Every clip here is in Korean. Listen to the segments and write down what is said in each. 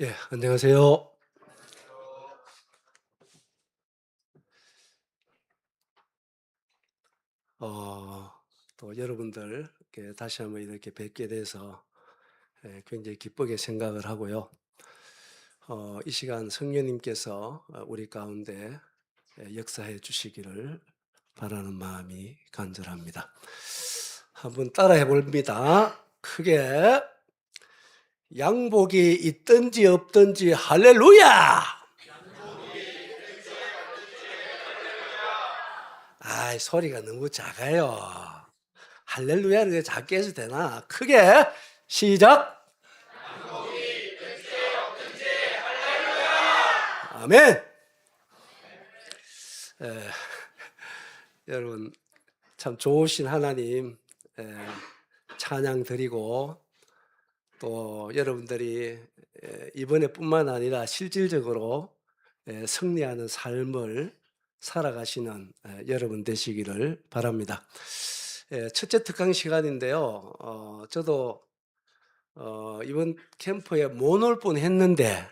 예, 안녕하세요. 어, 또 여러분들 이렇게 다시 한번 이렇게 뵙게 돼서 굉장히 기쁘게 생각을 하고요. 이 시간 성령님께서 우리 가운데 역사해 주시기를 바라는 마음이 간절합니다. 한번 따라해 봅니다. 크게 양복이 있든지 없든지 할렐루야! 아, 소리가 너무 작아요. 할렐루야를 왜 작게 해도 되나? 크게 시작. 아멘. 에, 여러분 참 좋으신 하나님 찬양 드리고 또 여러분들이 이번에뿐만 아니라 실질적으로 승리하는 삶을 살아가시는 여러분 되시기를 바랍니다. 첫째 특강 시간인데요. 저도 이번 캠프에 못 올 뻔했는데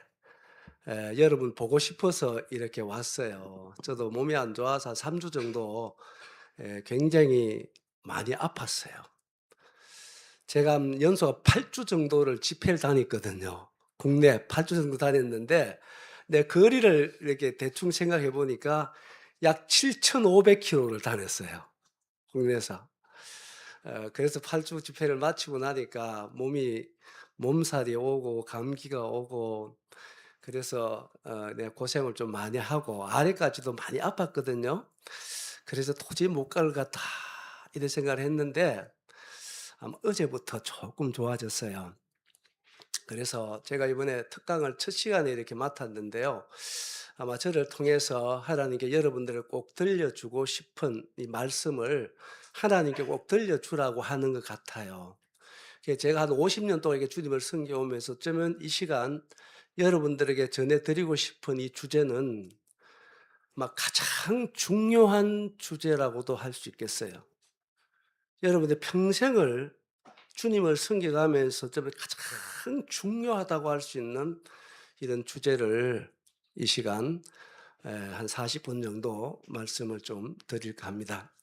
여러분 보고 싶어서 이렇게 왔어요. 저도 몸이 안 좋아서 한 3주 정도 굉장히 많이 아팠어요. 제가 연속 8주 정도를 집회를 다녔거든요. 국내 8주 정도 다녔는데 내 거리를 이렇게 대충 생각해 보니까 약 7,500km를 다녔어요. 국내에서. 그래서 8주 집회를 마치고 나니까 몸살이 오고 감기가 오고 그래서 내가 고생을 좀 많이 하고 아래까지도 많이 아팠거든요. 그래서 '도저히 못 갈 것 같다.' 이런 생각을 했는데 아마 어제부터 조금 좋아졌어요. 그래서 제가 이번에 특강을 첫 시간에 이렇게 맡았는데요. 아마 저를 통해서 하나님께 여러분들을 꼭 들려주고 싶은 이 말씀을 하나님께 꼭 들려주라고 하는 것 같아요. 제가 한 50년 동안 이렇게 주님을 섬겨오면서 어쩌면 이 시간 여러분들에게 전해드리고 싶은 이 주제는 막 가장 중요한 주제라고도 할 수 있겠어요. 여러분의 평생을 주님을 섬겨가면서 좀 가장 중요하다고 할 수 있는 이런 주제를 이 시간 한 40분 정도 말씀을 좀 드릴까 합니다.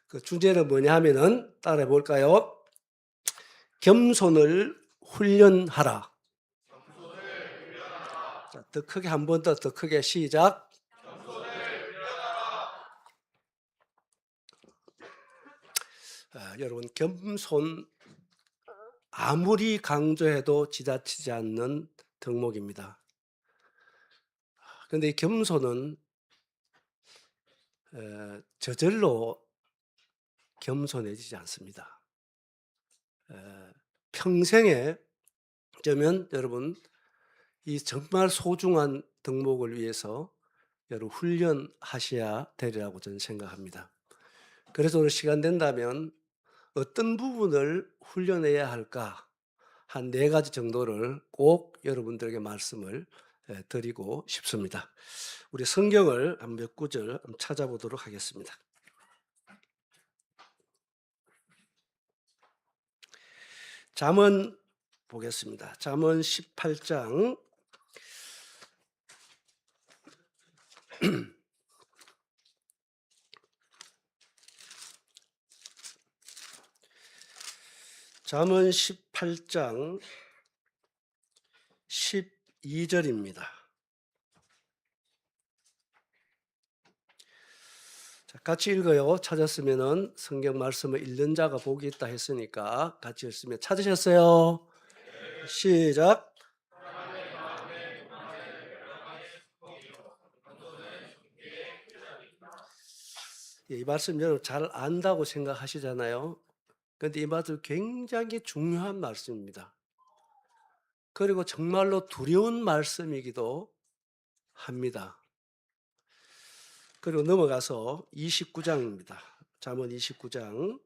그 주제는 뭐냐 하면은 따라해 볼까요? 겸손을 훈련하라. 자, 더 크게 한 번 더 크게 시작. 여러분 겸손 아무리 강조해도 지나치지 않는 덕목입니다. 그런데 이 겸손은 저절로 겸손해지지 않습니다. 평생에 어쩌면 여러분 이 정말 소중한 덕목을 위해서 여러분 훈련하셔야 되리라고 저는 생각합니다. 그래서 오늘 시간 된다면 어떤 부분을 훈련해야 할까 한 4가지 정도를 꼭 여러분들에게 말씀을 드리고 싶습니다. 우리 성경을 몇 구절 찾아보도록 하겠습니다. 잠언 보겠습니다. 잠언 18장 18장 12절입니다. 자, 같이 읽어요. 찾았으면은 성경 말씀을 읽는 자가 복이 있다 했으니까 같이 읽으면 찾으셨어요? 시작. 이 말씀 여러분 잘 안다고 생각하시잖아요. 그런데 이 말씀 굉장히 중요한 말씀입니다. 그리고 정말로 두려운 말씀이기도 합니다. 그리고 넘어가서 29장입니다. 잠언 29장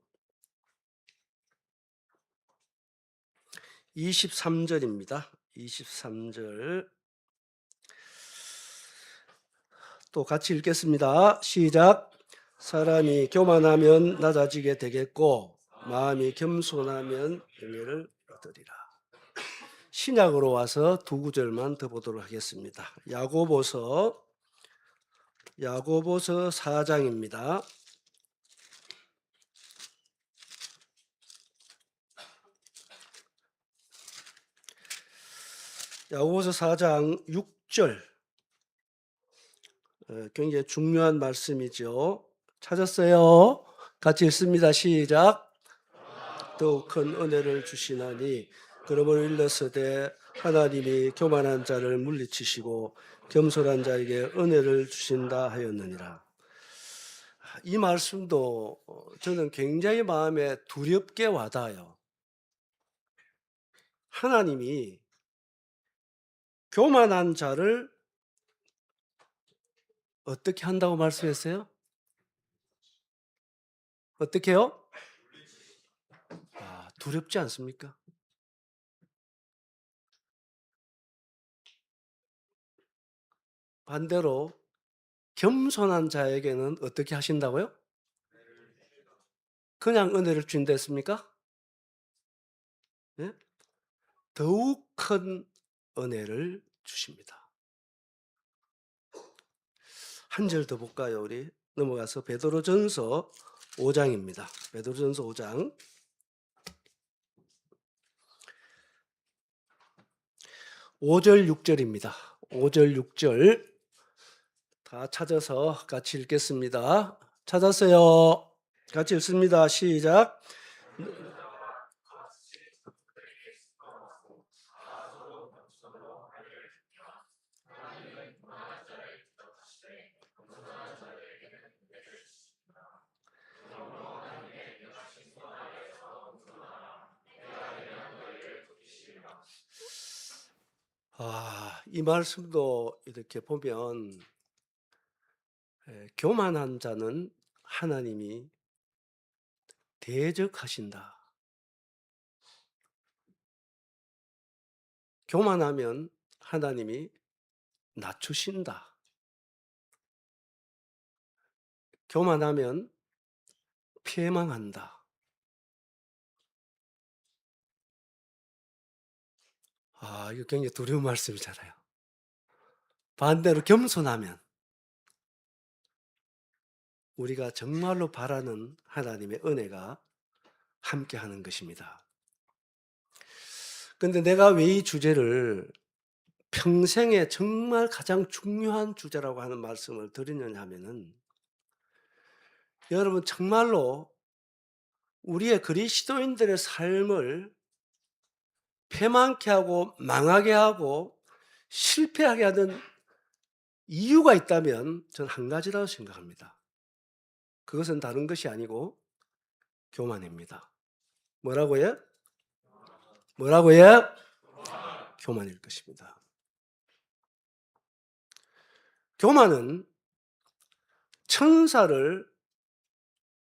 23절입니다. 23절 또 같이 읽겠습니다. 시작. 사람이 교만하면 낮아지게 되겠고 마음이 겸손하면 영예를 얻으리라. 신약으로 와서 두 구절만 더 보도록 하겠습니다. 야고보서 4장입니다. 야고보서 4장 6절, 굉장히 중요한 말씀이죠. 찾았어요? 같이 읽습니다. 시작. 더욱 큰 은혜를 주시나니 그러므로 일러서되 하나님이 교만한 자를 물리치시고 겸손한 자에게 은혜를 주신다 하였느니라. 이 말씀도 저는 굉장히 마음에 두렵게 와닿아요. 하나님이 교만한 자를 어떻게 한다고 말씀했어요? 어떻게 해요? 두렵지 않습니까? 반대로 겸손한 자에게는 어떻게 하신다고요? 그냥 은혜를 주신다 했습니까? 네? 더욱 큰 은혜를 주십니다. 한 절 더 볼까요? 우리 넘어가서 베드로전서 5장입니다. 베드로전서 5장 5절 6절입니다. 5절 6절 다 찾아서 같이 읽겠습니다. 찾았어요? 같이 읽습니다. 시작. 이 말씀도 이렇게 보면 교만한 자는 하나님이 대적하신다. 교만하면 하나님이 낮추신다. 교만하면 피해망한다. 이거 굉장히 두려운 말씀이잖아요. 반대로 겸손하면 우리가 정말로 바라는 하나님의 은혜가 함께하는 것입니다. 그런데 내가 왜 이 주제를 평생에 정말 가장 중요한 주제라고 하는 말씀을 드리느냐 하면은, 여러분 정말로 우리의 그리스도인들의 삶을 패망케 하고 망하게 하고 실패하게 하는 이유가 있다면 저는 한 가지라고 생각합니다. 그것은 다른 것이 아니고 교만입니다. 뭐라고요? 뭐라고요? 교만일 것입니다. 교만은 천사를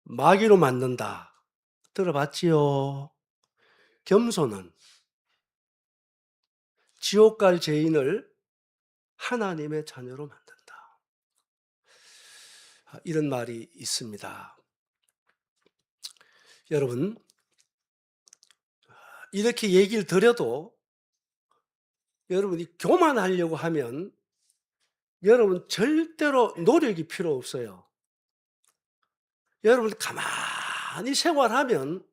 마귀로 만든다. 들어봤지요? 겸손은 지옥 갈 죄인을 하나님의 자녀로 만든다. 이런 말이 있습니다. 여러분, 이렇게 얘기를 드려도 여러분이 교만하려고 하면 여러분 절대로 노력이 필요 없어요. 여러분 가만히 생활하면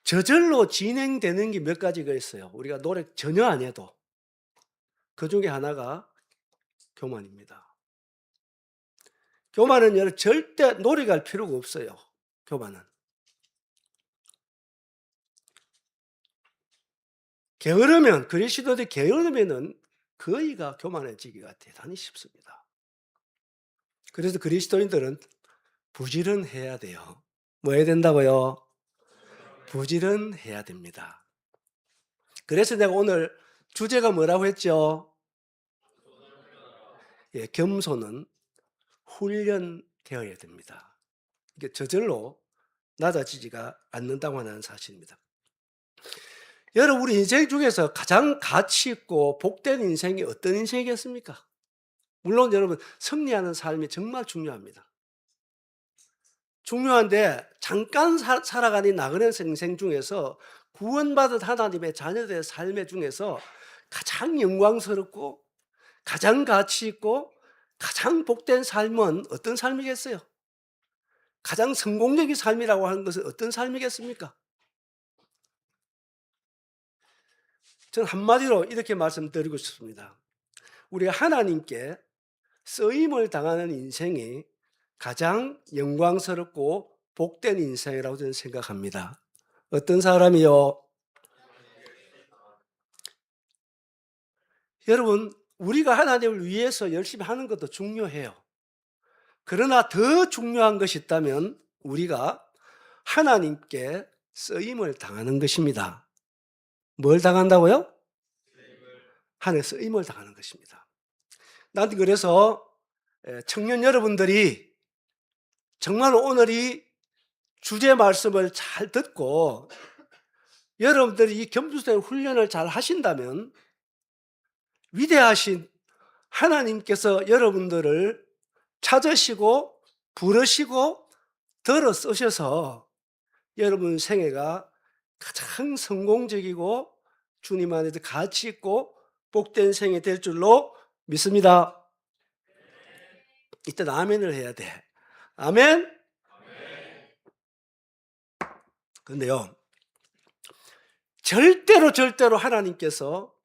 저절로 진행되는 게 몇 가지가 있어요. 우리가 노력 전혀 안 해도. 그 중에 하나가 교만입니다. 교만은 여러분 절대 노력할 필요가 없어요. 교만은. 게으르면, 그리스도인들이 게으르면은 거의가 교만해지기가 대단히 쉽습니다. 그래서 그리스도인들은 부지런해야 돼요. 뭐 해야 된다고요? 부지런해야 됩니다. 그래서 내가 오늘 주제가 뭐라고 했죠? 겸손은 훈련되어야 됩니다. 이게 저절로 낮아지지가 않는다고 하는 사실입니다. 여러분, 우리 인생 중에서 가장 가치 있고 복된 인생이 어떤 인생이겠습니까? 물론 여러분, 승리하는 삶이 정말 중요합니다. 중요한데 잠깐 살아가는 나그네 인생 중에서 구원받은 하나님의 자녀들의 삶의 중에서 가장 영광스럽고 가장 가치 있고 가장 복된 삶은 어떤 삶이겠어요? 가장 성공적인 삶이라고 하는 것은 어떤 삶이겠습니까? 저는 한마디로 이렇게 말씀드리고 싶습니다. 우리가 하나님께 쓰임을 당하는 인생이 가장 영광스럽고 복된 인생이라고 저는 생각합니다. 어떤 사람이요? 여러분, 우리가 하나님을 위해서 열심히 하는 것도 중요해요. 그러나 더 중요한 것이 있다면 우리가 하나님께 쓰임을 당하는 것입니다. 뭘 당한다고요? 하나님께 쓰임을 당하는 것입니다. 나는 그래서 청년 여러분들이 정말 오늘 이 주제 말씀을 잘 듣고 여러분들이 이 겸손의 훈련을 잘 하신다면 위대하신 하나님께서 여러분들을 찾으시고 부르시고 들어 쓰셔서 여러분 생애가 가장 성공적이고 주님 안에서 가치 있고 복된 생이 될 줄로 믿습니다. 이때 아멘을 해야 돼. 아멘. 그런데요, 절대로 하나님께서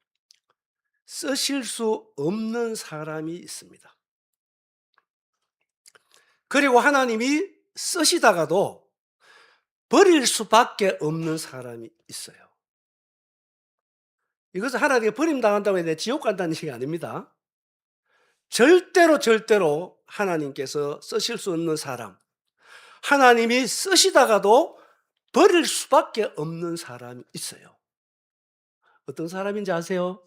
쓰실 수 없는 사람이 있습니다. 그리고 하나님이 쓰시다가도 버릴 수밖에 없는 사람이 있어요. 이것은 하나님께 버림당한다고 해서 지옥 간다는 얘기가 아닙니다. 절대로 하나님께서 쓰실 수 없는 사람, 하나님이 쓰시다가도 버릴 수밖에 없는 사람이 있어요. 어떤 사람인지 아세요?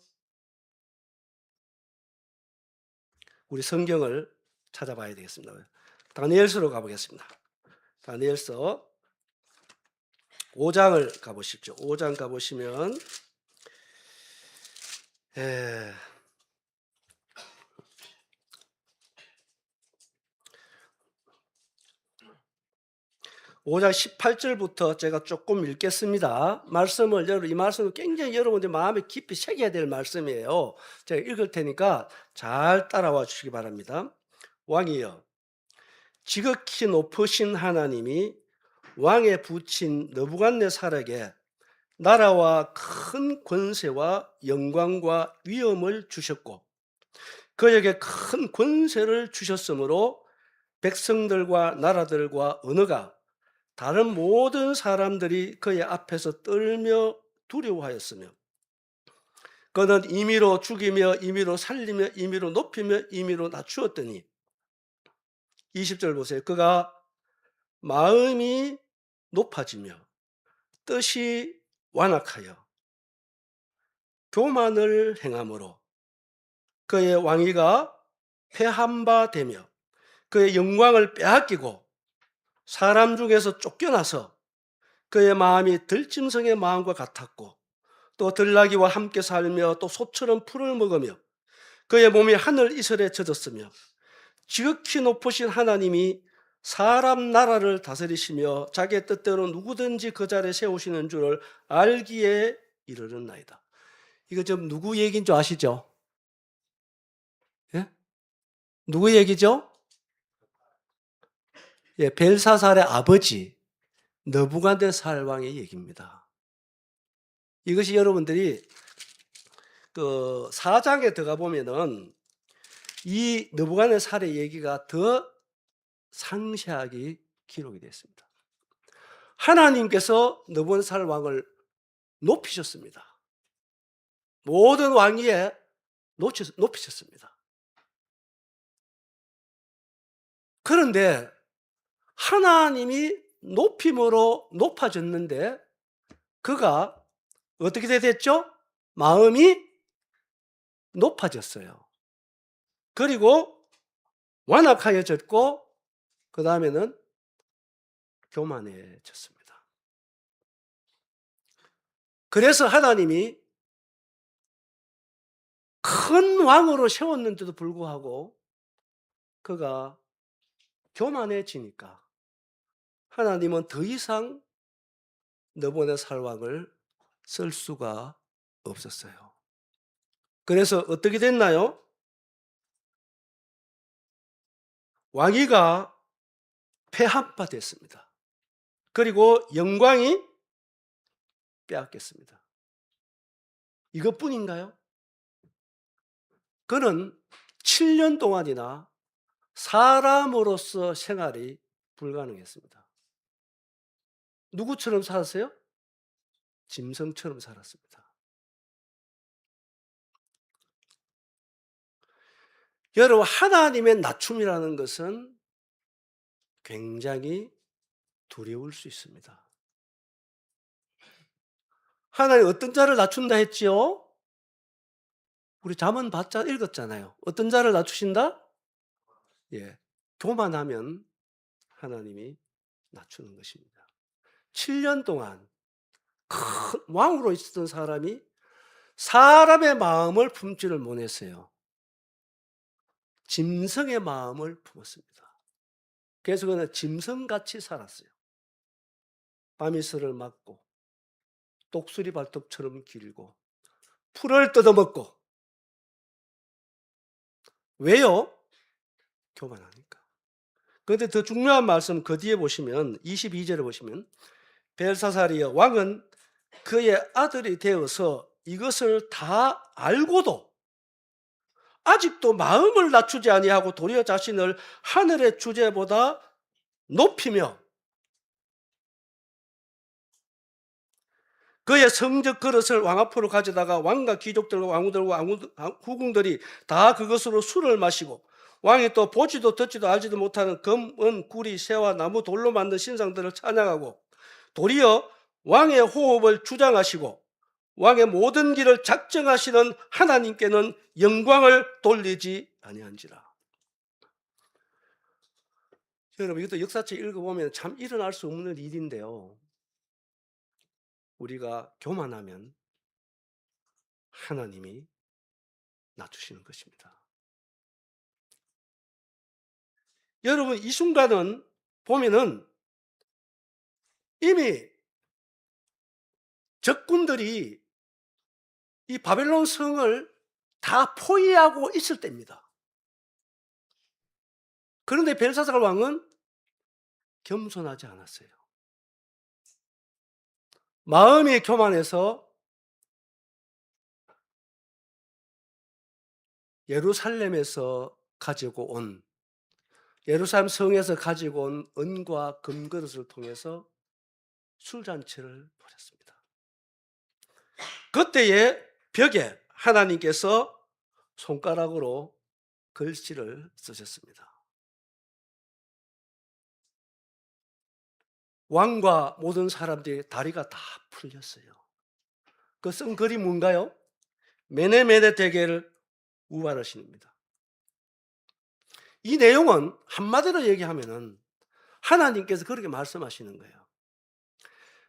우리 성경을 찾아봐야 되겠습니다. 다니엘서로 가보겠습니다. 다니엘서 5장을 가보십시오. 5장 가보시면 5장 18절부터 제가 조금 읽겠습니다. 이 말씀은 굉장히 여러분들 마음에 깊이 새겨야 될 말씀이에요. 제가 읽을 테니까 잘 따라와 주시기 바랍니다. 왕이여, 지극히 높으신 하나님이 왕에 붙인 느부갓네살에게 나라와 큰 권세와 영광과 위엄을 주셨고 그에게 큰 권세를 주셨으므로 백성들과 나라들과 언어가 다른 모든 사람들이 그의 앞에서 떨며 두려워하였으며 그는 임의로 죽이며 임의로 살리며 임의로 높이며 임의로 낮추었더니 20절 보세요. 그가 마음이 높아지며 뜻이 완악하여 교만을 행함으로 그의 왕위가 패한 바 되며 그의 영광을 빼앗기고 사람 중에서 쫓겨나서 그의 마음이 들짐승의 마음과 같았고 또 들나귀와 함께 살며 또 소처럼 풀을 먹으며 그의 몸이 하늘 이슬에 젖었으며 지극히 높으신 하나님이 사람 나라를 다스리시며 자기의 뜻대로 누구든지 그 자리에 세우시는 줄을 알기에 이르렀나이다. 이거 좀 누구 얘기인 줄 아시죠? 예? 누구 얘기죠? 예, 벨사살의 아버지 느부갓네살 왕의 얘기입니다. 이것이 여러분들이 그 4장에 들어가 보면은 이 느부갓네살의 얘기가 더 상세하게 기록이 됐습니다. 하나님께서 느부갓네살 왕을 높이셨습니다. 모든 왕위에 높이셨습니다. 그런데 하나님이 높임으로 높아졌는데 그가 어떻게 됐죠? 마음이 높아졌어요. 그리고 완악하여졌고 그 다음에는 교만해졌습니다. 그래서 하나님이 큰 왕으로 세웠는데도 불구하고 그가 교만해지니까 하나님은 더 이상 느부갓네살 왕을 쓸 수가 없었어요. 그래서 어떻게 됐나요? 왕위가 폐합화됐습니다. 그리고 영광이 빼앗겼습니다. 이것뿐인가요? 그는 7년 동안이나 사람으로서 생활이 불가능했습니다. 누구처럼 살았어요? 짐승처럼 살았습니다. 여러분, 하나님의 낮춤이라는 것은 굉장히 두려울 수 있습니다. 하나님 어떤 자를 낮춘다 했지요? 우리 잠언 봤자 읽었잖아요. 어떤 자를 낮추신다? 예, 교만하면 하나님이 낮추는 것입니다. 7년 동안 큰 왕으로 있었던 사람이 사람의 마음을 품지를 못했어요. 짐승의 마음을 품었습니다. 그래서 그는 짐승같이 살았어요. 밤이슬을 맞고 독수리 발톱처럼 길고 풀을 뜯어먹고. 왜요? 교만하니까. 그런데 더 중요한 말씀 그 뒤에 보시면 22절에 보시면 벨사살이여 왕은 그의 아들이 되어서 이것을 다 알고도 아직도 마음을 낮추지 아니하고 도리어 자신을 하늘의 주제보다 높이며 그의 성적 그릇을 왕 앞으로 가져다가 왕과 귀족들과 왕후들과 후궁들이 다 그것으로 술을 마시고 왕이 또 보지도 듣지도 알지도 못하는 금, 은, 구리, 새와 나무, 돌로 만든 신상들을 찬양하고 도리어 왕의 호흡을 주장하시고 왕의 모든 길을 작정하시는 하나님께는 영광을 돌리지 아니한지라. 여러분, 이것도 역사책 읽어보면 참 일어날 수 없는 일인데요. 우리가 교만하면 하나님이 낮추시는 것입니다. 여러분, 이 순간은 보면은 이미 적군들이 이 바벨론 성을 다 포위하고 있을 때입니다. 그런데 벨사살 왕은 겸손하지 않았어요. 마음이 교만해서 예루살렘에서 가지고 온, 예루살렘 성에서 가지고 온 은과 금그릇을 통해서 술잔치를 벌였습니다. 그때에 벽에 하나님께서 손가락으로 글씨를 쓰셨습니다. 왕과 모든 사람들이 다리가 다 풀렸어요. 그 쓴 글이 뭔가요? 메네메네 대계를 우발하십니다. 이 내용은 한마디로 얘기하면은 하나님께서 그렇게 말씀하시는 거예요.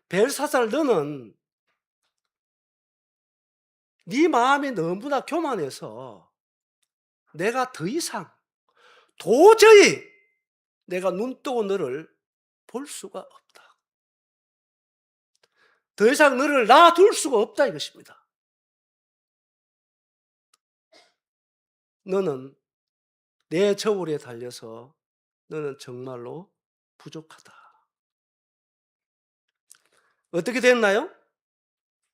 벨사살, 너는 네 마음이 너무나 교만해서 내가 더 이상 도저히 내가 눈 뜨고 너를 볼 수가 없다. 더 이상 너를 놔둘 수가 없다 이것입니다. 너는 내 저울에 달려서 너는 정말로 부족하다. 어떻게 됐나요?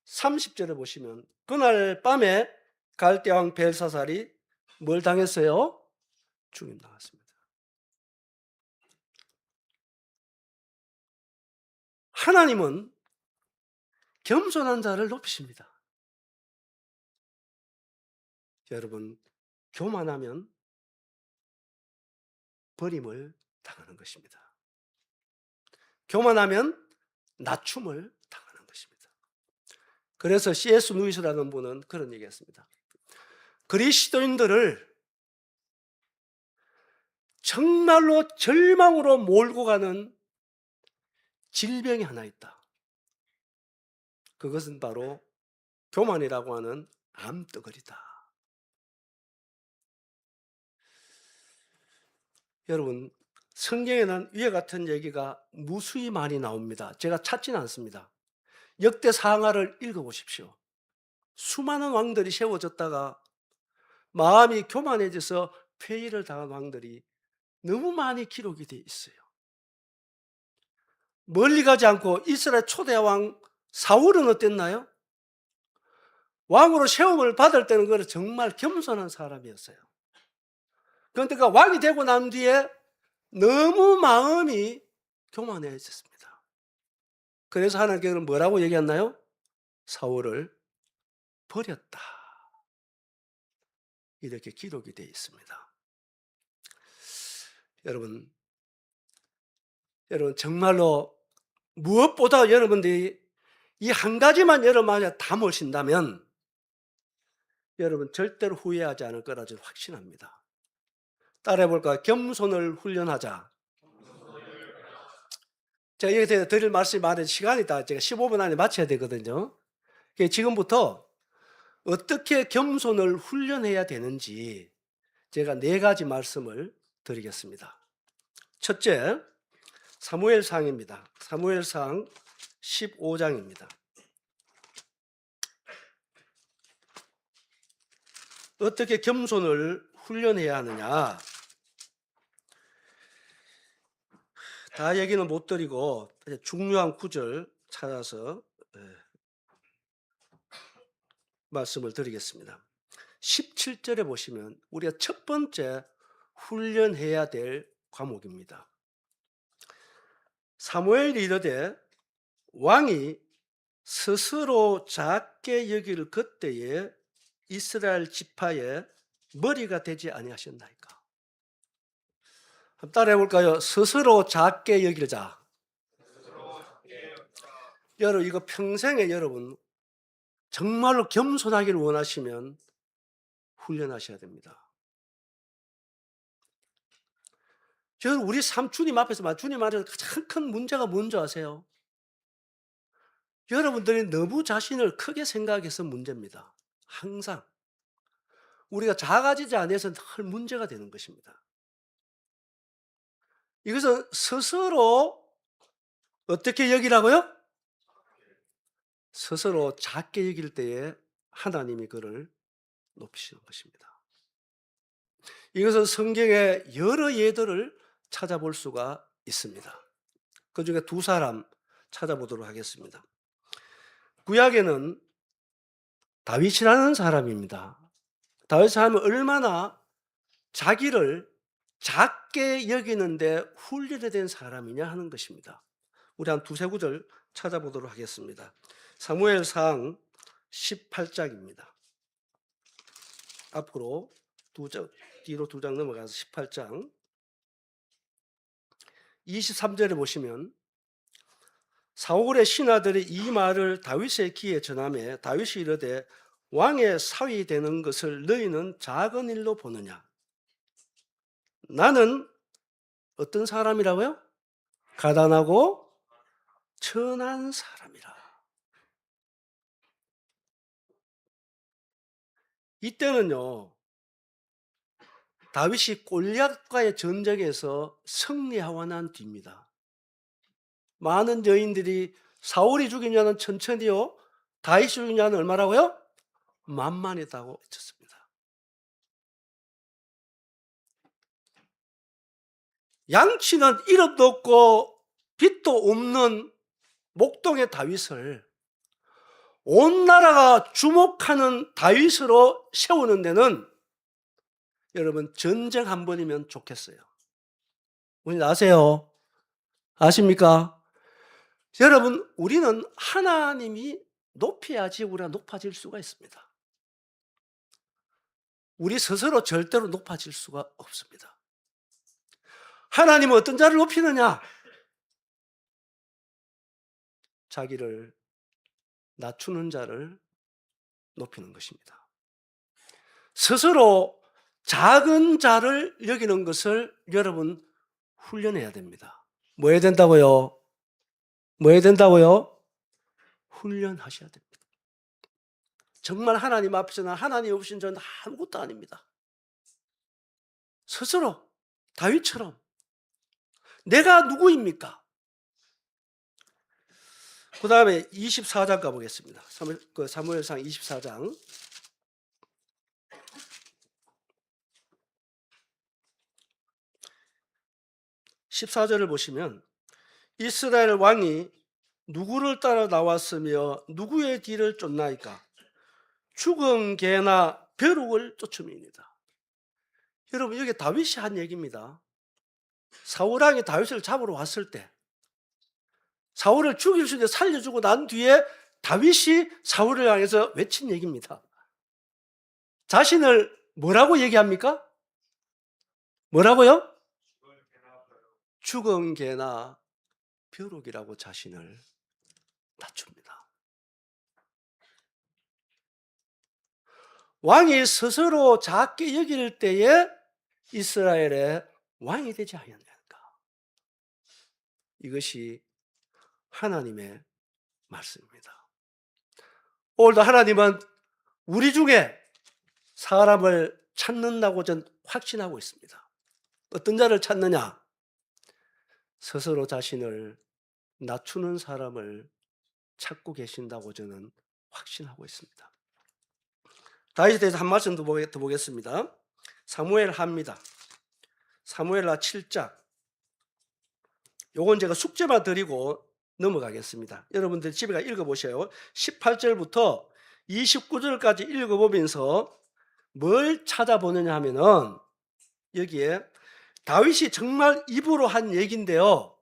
30절에 보시면 그날 밤에 갈대왕 벨사살이 뭘 당했어요? 죽임당했습니다. 하나님은 겸손한 자를 높이십니다. 여러분, 교만하면 버림을 당하는 것입니다. 교만하면 낮춤을 당하는 것입니다. 그래서 C.S. 루이스라는 분은 그런 얘기했습니다. 그리스도인들을 정말로 절망으로 몰고 가는 질병이 하나 있다. 그것은 바로 교만이라고 하는 암덩어리다. 여러분, 성경에는 위와 같은 얘기가 무수히 많이 나옵니다. 제가 찾지는 않습니다. 역대상하를 읽어보십시오. 수많은 왕들이 세워졌다가 마음이 교만해져서 폐위를 당한 왕들이 너무 많이 기록이 되어 있어요. 멀리 가지 않고 이스라엘 초대 왕 사울은 어땠나요? 왕으로 세움을 받을 때는 그는 정말 겸손한 사람이었어요. 그런데 그 왕이 되고 난 뒤에 너무 마음이 교만해졌습니다. 그래서 하나님께서 뭐라고 얘기했나요? 사울을 버렸다. 이렇게 기록이 되어 있습니다. 여러분 정말로 무엇보다 여러분들이 이 한 가지만 여러분이 담으신다면 여러분 절대로 후회하지 않을 거라 저는 확신합니다. 따라해 볼까요? 겸손을 훈련하자. 제가 여기서 드릴 말씀이 많은 시간이 다 제가 15분 안에 마쳐야 되거든요. 지금부터 어떻게 겸손을 훈련해야 되는지 제가 4가지 말씀을 드리겠습니다. 첫째, 사무엘상입니다. 사무엘상 15장입니다. 어떻게 겸손을 훈련해야 하느냐? 다 얘기는 못 드리고 중요한 구절 찾아서 말씀을 드리겠습니다. 17절에 보시면 우리가 첫 번째 훈련해야 될 과목입니다. 사무엘이 이르되 왕이 스스로 작게 여길 그때에 이스라엘 지파의 머리가 되지 아니하셨나이까. 한번 따라해 볼까요? 스스로 작게 여길 자. 여러분 이거 평생에 여러분 정말로 겸손하기를 원하시면 훈련하셔야 됩니다. 저는 우리 주님 앞에서 주님 안에서 가장 큰 문제가 뭔지 아세요? 여러분들이 너무 자신을 크게 생각해서 문제입니다. 항상 우리가 작아지지 않아서 늘 문제가 되는 것입니다. 이것은 스스로 어떻게 여기라고요? 스스로 작게 여길 때에 하나님이 그를 높이시는 것입니다. 이것은 성경에 여러 예들을 찾아볼 수가 있습니다. 그중에 2사람 찾아보도록 하겠습니다. 구약에는 다윗이라는 사람입니다. 다윗 사람은 얼마나 자기를 작게 여기는데 훈련이 된 사람이냐 하는 것입니다. 우리 한 2-3구절 찾아보도록 하겠습니다. 사무엘상 18장입니다. 앞으로 뒤로 2장 넘어가서 18장 23절에 보시면 사울의 신하들이 이 말을 다윗의 귀에 전하매 다윗이 이르되 왕의 사위 되는 것을 너희는 작은 일로 보느냐? 나는 어떤 사람이라고요? 가난하고 천한 사람이라. 이때는요 다윗이 골리앗과의 전쟁에서 승리하고 난 뒤입니다. 많은 여인들이 사울이 죽인 자는 천천히요, 다윗이 죽인 자는 얼마라고요? 만만이다고 외쳤습니다. 양치는 이름도 없고 빛도 없는 목동의 다윗을 온 나라가 주목하는 다윗으로 세우는 데는 여러분 전쟁 한 번이면 좋겠어요. 우리 아세요? 아십니까? 여러분 우리는 하나님이 높여야지 우리가 높아질 수가 있습니다. 우리 스스로 절대로 높아질 수가 없습니다. 하나님은 어떤 자를 높이느냐? 자기를 낮추는 자를 높이는 것입니다. 스스로 작은 자를 여기는 것을 여러분 훈련해야 됩니다. 뭐 해야 된다고요? 뭐 해야 된다고요? 훈련하셔야 됩니다. 정말 하나님 앞에서는 하나님 없인 저는 아무것도 아닙니다. 스스로 다윗처럼 내가 누구입니까? 그 다음에 24장 가보겠습니다. 사무엘상 24장. 14절을 보시면 이스라엘 왕이 누구를 따라 나왔으며 누구의 뒤를 쫓나이까? 죽은 개나 벼룩을 쫓음이니이다. 여러분, 이게 다윗이 한 얘기입니다. 사울왕이 다윗을 잡으러 왔을 때 사울을 죽일 수 있는데 살려주고 난 뒤에 다윗이 사울을 향해서 외친 얘기입니다. 자신을 뭐라고 얘기합니까? 뭐라고요? 죽은 개나 벼룩이라고 자신을 낮춥니다. 왕이 스스로 작게 여길 때에 이스라엘의 왕이 되지 않았는가? 이것이 하나님의 말씀입니다. 오늘도 하나님은 우리 중에 사람을 찾는다고 전 확신하고 있습니다. 어떤 자를 찾느냐? 스스로 자신을 낮추는 사람을 찾고 계신다고 저는 확신하고 있습니다. 다윗에 대해서 한 말씀 더 보겠습니다. 사무엘하입니다. 사무엘하 7장. 요건 제가 숙제만 드리고 넘어가겠습니다. 여러분들 집에 가 읽어보세요. 18절부터 29절까지 읽어보면서 뭘 찾아보느냐 하면은 여기에 다윗이 정말 입으로 한 얘기인데요.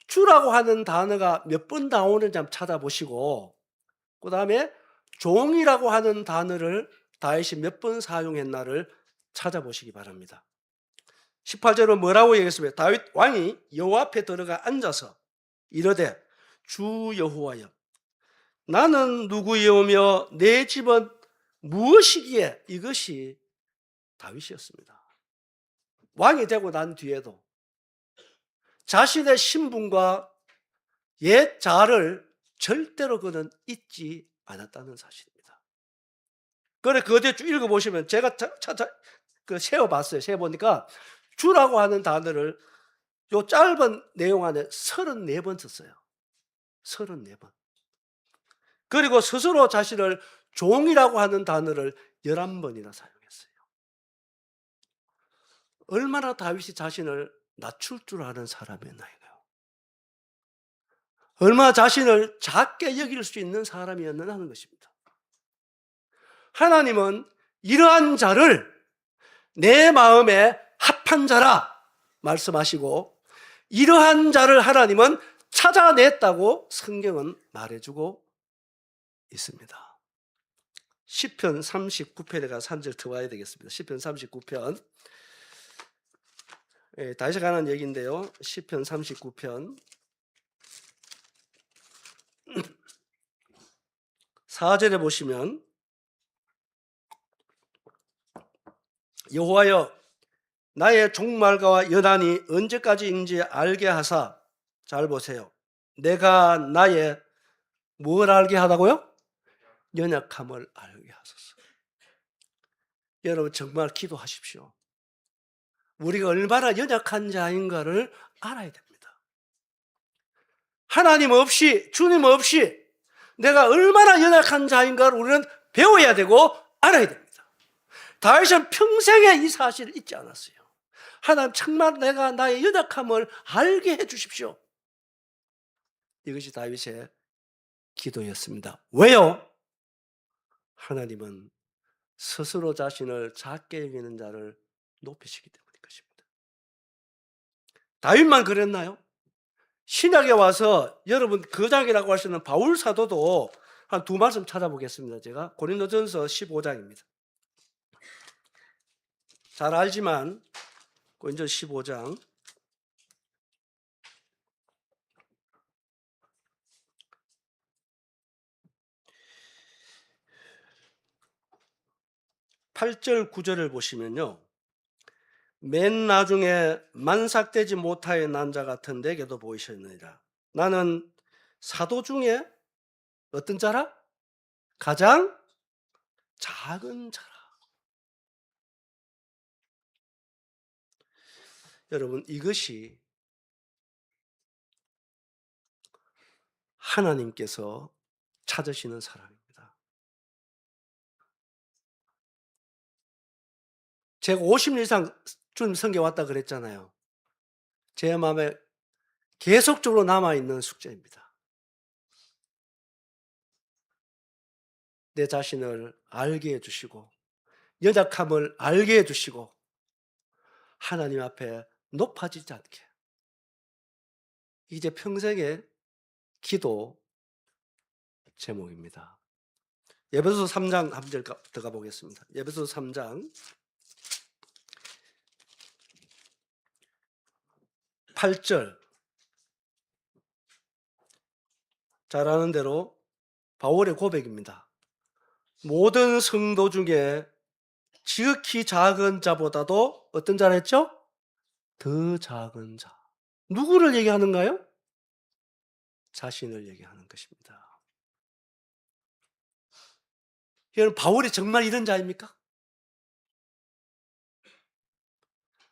주라고 하는 단어가 몇 번 나오는지 한번 찾아보시고, 그 다음에 종이라고 하는 단어를 다윗이 몇 번 사용했나를 찾아보시기 바랍니다. 18절은 뭐라고 얘기했습니까? 다윗 왕이 여호와 앞에 들어가 앉아서 이르되 주 여호와여, 나는 누구이오며 내 집은 무엇이기에? 이것이 다윗이었습니다. 왕이 되고 난 뒤에도 자신의 신분과 옛 자아를 절대로 그는 잊지 않았다는 사실입니다. 그래, 그거 쭉 읽어보시면 제가 세어봤어요. 세어보니까 주라고 하는 단어를 요 짧은 내용 안에 34번 썼어요. 34번. 그리고 스스로 자신을 종이라고 하는 단어를 11번이나 사용했어요. 얼마나 다윗이 자신을 낮출 줄 아는 사람이었나요? 얼마나 자신을 작게 여길 수 있는 사람이었나 하는 것입니다. 하나님은 이러한 자를 내 마음에 합한 자라 말씀하시고, 이러한 자를 하나님은 찾아냈다고 성경은 말해주고 있습니다. 시편 39편에 가서 한 절 더 와야 되겠습니다. 시편 39편. 다시 가는 얘기인데요. 시편 39편 4절에 보시면 여호와여, 나의 종말과 연한이 언제까지인지 알게 하사, 잘 보세요. 내가 나의 뭘 알게 하다고요? 연약함을 알게 하소서. 여러분 정말 기도하십시오. 우리가 얼마나 연약한 자인가를 알아야 됩니다. 하나님 없이, 주님 없이 내가 얼마나 연약한 자인가를 우리는 배워야 되고 알아야 됩니다. 다윗은 평생에 이 사실을 잊지 않았어요. 하나님, 정말 내가 나의 연약함을 알게 해 주십시오. 이것이 다윗의 기도였습니다. 왜요? 하나님은 스스로 자신을 작게 여기는 자를 높이시기 때문인 것입니다. 다윗만 그랬나요? 신약에 와서 여러분 거장이라고 할 수 있는 바울 사도도 한 두 말씀 찾아보겠습니다. 제가 고린도전서 15장입니다. 잘 알지만 고린도 15장 8절 9절을 보시면요, 맨 나중에 만삭되지 못하여 난 자 같은 내게도 보이셨느니라. 나는 사도 중에 어떤 자라? 가장 작은 자라. 여러분, 이것이 하나님께서 찾으시는 사람입니다. 제가 50년 이상 주님 성경에 왔다 그랬잖아요. 제 마음에 계속적으로 남아있는 숙제입니다. 내 자신을 알게 해주시고 연약함을 알게 해주시고 하나님 앞에 높아지지 않게, 이제 평생의 기도 제목입니다. 에베소서 3장 한 절 들어가 보겠습니다. 에베소서 3장 8절. 잘 아는 대로 바울의 고백입니다. 모든 성도 중에 지극히 작은 자보다도 어떤 자라 했죠? 더 작은 자. 누구를 얘기하는가요? 자신을 얘기하는 것입니다. 여러분, 바울이 정말 이런 자입니까?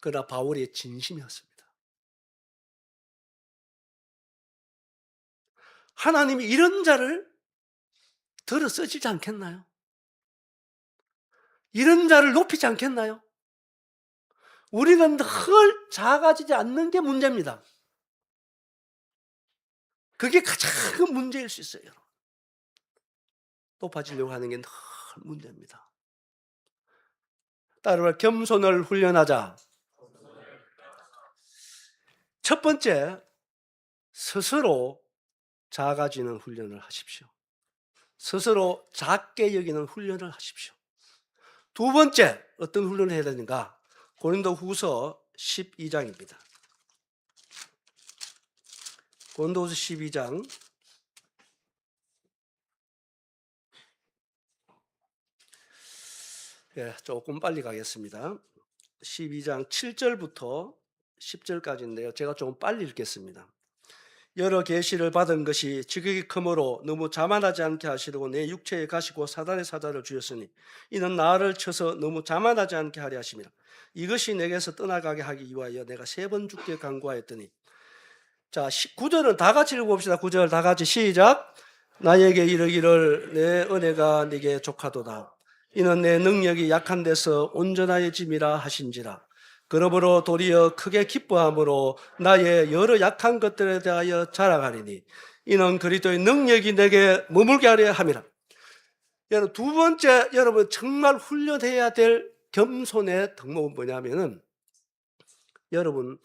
그러나 바울이 진심이었습니다. 하나님이 이런 자를 들어 쓰시지 않겠나요? 이런 자를 높이지 않겠나요? 우리는 늘 작아지지 않는 게 문제입니다. 그게 가장 큰 문제일 수 있어요. 높아지려고 하는 게 늘 문제입니다. 따라서 겸손을 훈련하자. 첫 번째, 스스로 작아지는 훈련을 하십시오. 스스로 작게 여기는 훈련을 하십시오. 두 번째, 어떤 훈련을 해야 되는가? 고린도후서 12장입니다. 고린도후서 12장 조금 빨리 가겠습니다. 12장 7절부터 10절까지인데요. 제가 좀 빨리 읽겠습니다. 여러 계시를 받은 것이 지극히 크므로 너무 자만하지 않게 하시려고 내 육체에 가시고 사단의 사자를 주셨으니 이는 나를 쳐서 너무 자만하지 않게 하려 하심이라. 이것이 내게서 떠나가게 하기 위하여 내가 3번 죽게 간구하였더니. 자, 9절은 다 같이 읽어봅시다. 9절 다 같이 시작. 나에게 이르기를 내 은혜가 네게 족하도다. 이는 내 능력이 약한 데서 온전하여짐이라 하신지라. 그러므로 도리어 크게 기뻐함으로 나의 여러 약한 것들에 대하여 자랑하리니 이는 그리스도의 능력이 내게 머물게 하려 함이라. 여러분, 두 번째, 여러분 정말 훈련해야 될 겸손의 덕목은 뭐냐면은, 여러분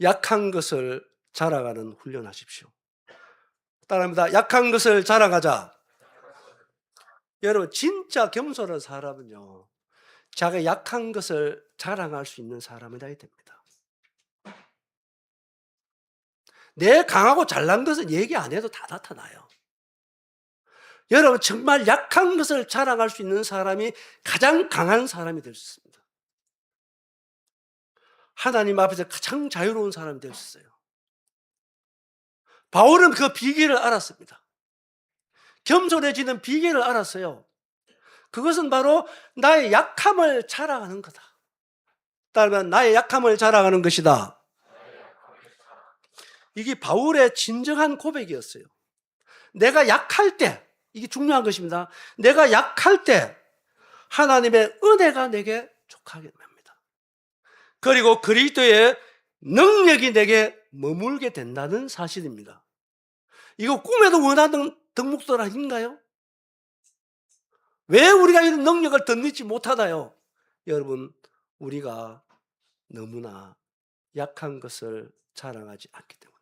약한 것을 자랑하는 훈련하십시오. 따라합니다. 약한 것을 자랑하자. 여러분, 진짜 겸손한 사람은요, 자기 약한 것을 자랑할 수 있는 사람이 되어야 됩니다. 내 강하고 잘난 것은 얘기 안 해도 다 나타나요. 여러분, 정말 약한 것을 자랑할 수 있는 사람이 가장 강한 사람이 될 수 있습니다. 하나님 앞에서 가장 자유로운 사람이 될 수 있어요. 바울은 그 비결을 알았습니다. 겸손해지는 비결을 알았어요. 그것은 바로 나의 약함을 자랑하는 거다. 따르면 나의 약함을 자랑하는 것이다. 이게 바울의 진정한 고백이었어요. 내가 약할 때, 이게 중요한 것입니다. 내가 약할 때 하나님의 은혜가 내게 족하게 됩니다. 그리고 그리스도의 능력이 내게 머물게 된다는 사실입니다. 이거 꿈에도 원하는 덕목들 아닌가요? 왜 우리가 이런 능력을 덧입지 못하나요? 여러분, 우리가 너무나 약한 것을 자랑하지 않기 때문입니다.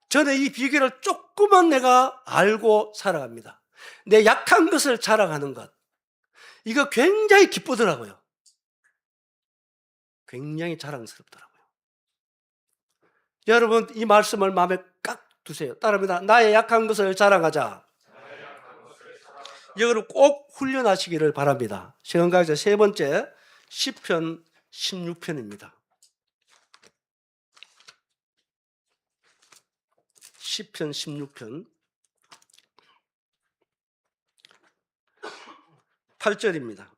저는 이 비결을 조금만 내가 알고 살아갑니다. 내 약한 것을 자랑하는 것, 이거 굉장히 기쁘더라고요. 굉장히 자랑스럽더라고요. 여러분, 이 말씀을 마음에 깍 두세요. 따라합니다. 나의 약한 것을 자랑하자. 이거를 꼭 훈련하시기를 바랍니다. 시간 강좌 세 번째, 시편 16편입니다. 시편 16편 8절입니다.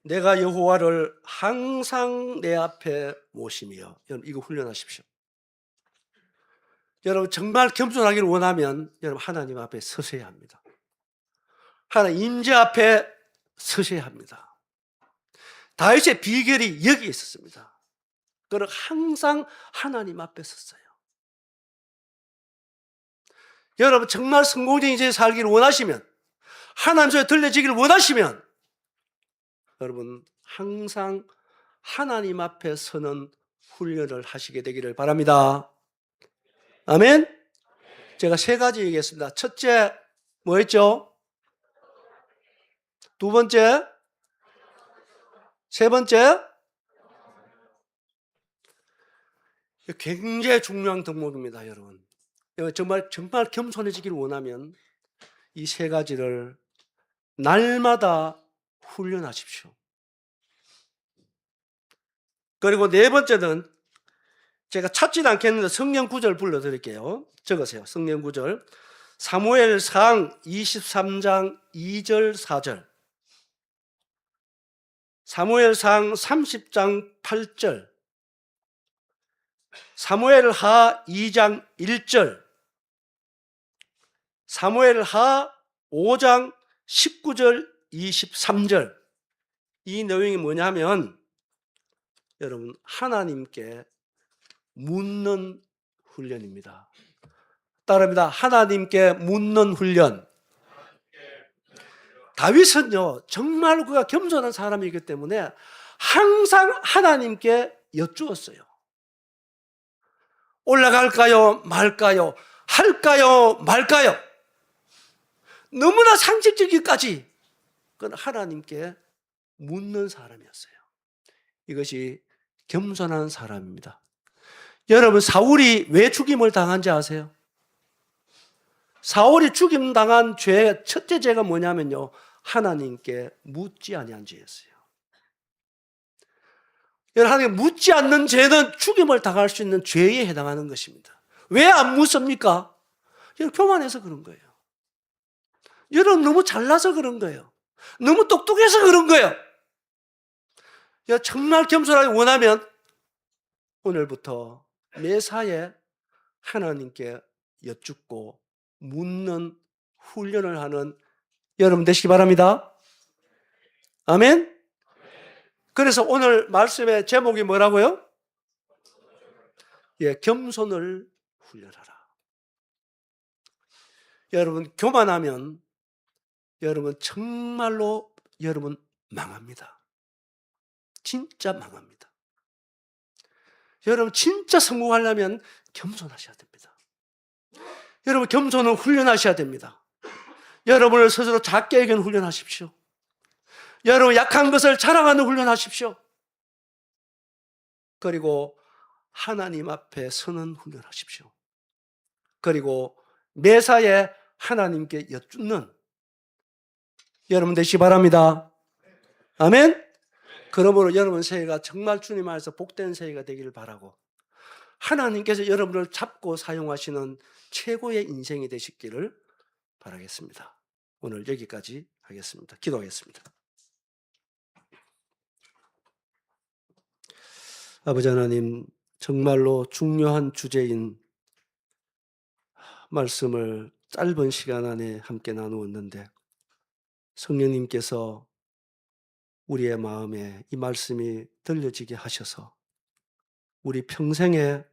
내가 여호와를 항상 내 앞에 모시며. 여러분 이거 훈련하십시오. 여러분 정말 겸손하기를 원하면 여러분 하나님 앞에 서셔야 합니다. 하나님 임재 앞에 서셔야 합니다. 다윗의 비결이 여기 있었습니다. 그는 항상 하나님 앞에 섰어요. 여러분 정말 성공적인 인생을 살기를 원하시면, 하나님 소리 들려지기를 원하시면 여러분 항상 하나님 앞에 서는 훈련을 하시게 되기를 바랍니다. 아멘. 제가 세 가지 얘기했습니다. 첫째 뭐였죠? 두 번째, 세 번째, 굉장히 중요한 덕목입니다, 여러분. 정말 겸손해지기를 원하면 이 세 가지를 날마다 훈련하십시오. 그리고 네 번째는 제가 찾지는 않겠는데 성경 구절 불러드릴게요. 적으세요. 성경 구절. 사무엘상 23장 2절 4절, 사무엘상 30장 8절, 사무엘하 2장 1절, 사무엘하 5장 19절 23절. 이 내용이 뭐냐면 여러분 하나님께 묻는 훈련입니다. 따라합니다. 하나님께 묻는 훈련. 다윗은요 정말 그가 겸손한 사람이기 때문에 항상 하나님께 여쭈었어요. 올라갈까요 말까요, 할까요 말까요. 너무나 상식적이기까지 그건 하나님께 묻는 사람이었어요. 이것이 겸손한 사람입니다. 여러분 사울이 왜 죽임을 당한지 아세요? 사울이 죽임당한 죄, 첫째 죄가 뭐냐면요, 하나님께 묻지 아니한 죄였어요. 여러분 하나님께 묻지 않는 죄는 죽임을 당할 수 있는 죄에 해당하는 것입니다. 왜 안 묻습니까? 여러분 교만해서 그런 거예요. 여러분 너무 잘나서 그런 거예요. 너무 똑똑해서 그런 거예요. 정말 겸손하게 원하면 오늘부터 매사에 하나님께 여쭙고 묻는 훈련을 하는 여러분 되시기 바랍니다. 아멘. 그래서 오늘 말씀의 제목이 뭐라고요? 겸손을 훈련하라. 여러분 교만하면 여러분 정말로 여러분 망합니다. 진짜 망합니다. 여러분 진짜 성공하려면 겸손하셔야 됩니다. 여러분 겸손을 훈련하셔야 됩니다. 여러분을 스스로 작게 여기는 훈련하십시오. 여러분 약한 것을 자랑하는 훈련하십시오. 그리고 하나님 앞에 서는 훈련하십시오. 그리고 매사에 하나님께 여쭙는 여러분 되시기 바랍니다. 아멘. 그러므로 여러분 새해가 정말 주님 안에서 복된 새해가 되기를 바라고 하나님께서 여러분을 잡고 사용하시는 최고의 인생이 되시기를 바라겠습니다. 오늘 여기까지 하겠습니다. 기도하겠습니다. 아버지 하나님, 정말로 중요한 주제인 말씀을 짧은 시간 안에 함께 나누었는데 성령님께서 우리의 마음에 이 말씀이 들려지게 하셔서 우리 평생에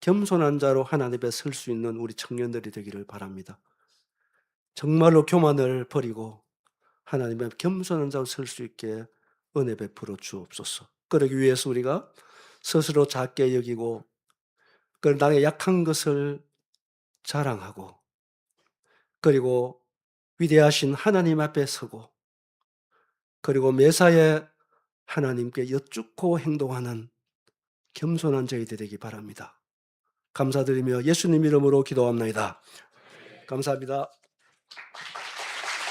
겸손한 자로 하나님 앞에 설 수 있는 우리 청년들이 되기를 바랍니다. 정말로 교만을 버리고 하나님 앞에 겸손한 자로 설 수 있게 은혜 베풀어 주옵소서. 그러기 위해서 우리가 스스로 작게 여기고 나의 약한 것을 자랑하고 그리고 위대하신 하나님 앞에 서고 그리고 매사에 하나님께 여쭙고 행동하는 겸손한 저희들 되기 바랍니다. 감사드리며 예수님 이름으로 기도합니다. 감사합니다.